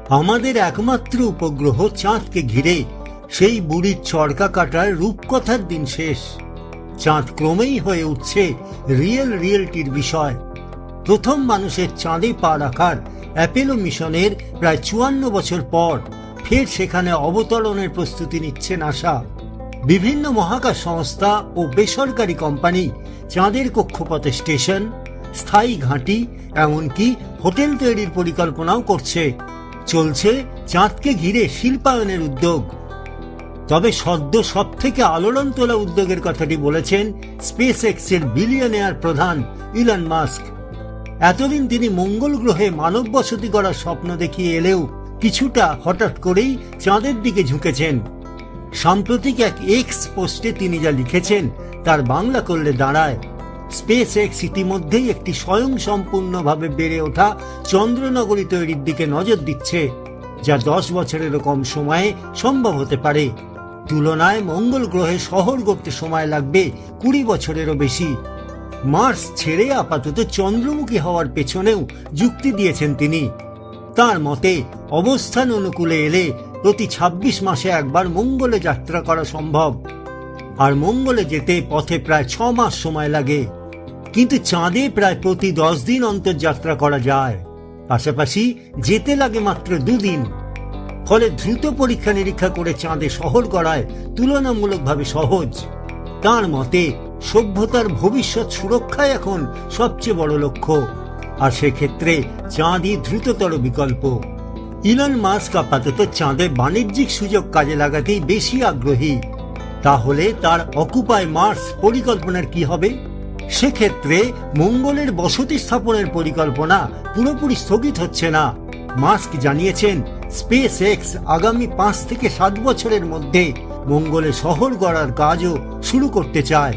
আমাদের একমাত্র উপগ্রহ চাঁদকে ঘিরে সেই বুড়ির চরকা কাটার রূপকথার দিন শেষ। চাঁদ ক্রমেই হয়ে উঠছে রিয়েলটির বিষয়। প্রথম মানুষের চাঁদে পা রাখার অ্যাপোলো মিশনের প্রায় 54 বছর পর ফের সেখানে অবতরণের প্রস্তুতি নিচ্ছে নাসা। বিভিন্ন মহাকাশ সংস্থা ও বেসরকারি কোম্পানি চাঁদের কক্ষপথে স্টেশন, স্থায়ী ঘাঁটি, এমনকি হোটেল তৈরির পরিকল্পনাও করছে। চলছে চাঁদকে ঘিরে শিল্পায়নের উদ্যোগ। তবে সদ্য সব থেকে আলোড়ন তোলা উদ্যোগের কথাটি বলেছেন স্পেস এক্সের বিলিয়নিয়ার প্রধান ইলন মাস্ক। এতদিন তিনি মঙ্গল গ্রহে মানব বসতি করার স্বপ্ন দেখিয়ে এলেও কিছুটা হঠাৎ করেই চাঁদের দিকে ঝুঁকেছেন। সাম্প্রতিক এক এক্স পোস্টে তিনি যা লিখেছেন তার বাংলা করলে দাঁড়ায়, স্পেস এক্স ইতিমধ্যেই একটি স্বয়ংসম্পূর্ণভাবে বেড়ে ওঠা চন্দ্রনগরী তৈরির দিকে নজর দিচ্ছে, যা 10 বছরেরও কম সময়ে সম্ভব হতে পারে। তুলনায় মঙ্গল গ্রহে শহর গড়তে সময় লাগবে 20 বছরেরও বেশি। মার্স ছেড়ে আপাতত চন্দ্রমুখী হওয়ার পেছনেও যুক্তি দিয়েছেন তিনি। তার মতে অবস্থান অনুকূলে এলে প্রতি 26 মাসে একবার মঙ্গলে যাত্রা করা সম্ভব, আর মঙ্গলে যেতে পথে প্রায় 6 মাস সময় লাগে। কিন্তু চাঁদে প্রায় প্রতি 10 দিন অন্তর যাত্রা করা যায়, পাশাপাশি যেতে লাগে মাত্র 2 দিন। ফলে দ্রুত পরীক্ষা নিরীক্ষা করে চাঁদে শহর গড়ায় তুলনামূলকভাবে সহজ। তার মতে সভ্যতার ভবিষ্যৎ সুরক্ষাই এখন সবচেয়ে বড় লক্ষ্য, আর সেক্ষেত্রে চাঁদই দ্রুততর বিকল্প। ইলন মাস্ক আপাতত চাঁদে বাণিজ্যিক সুযোগ কাজে লাগাতেই বেশি আগ্রহী। তাহলে তার অকুপাই মার্স পরিকল্পনার কি হবে? সেক্ষেত্রে মঙ্গলের বসতি স্থাপনের পরিকল্পনা পুরোপুরি স্থগিত হচ্ছে না। মাস্ক জানিয়েছেন স্পেস এক্স আগামী 5 থেকে 7 বছরের মধ্যে মঙ্গলে শহর গড়ার কাজও শুরু করতে চায়।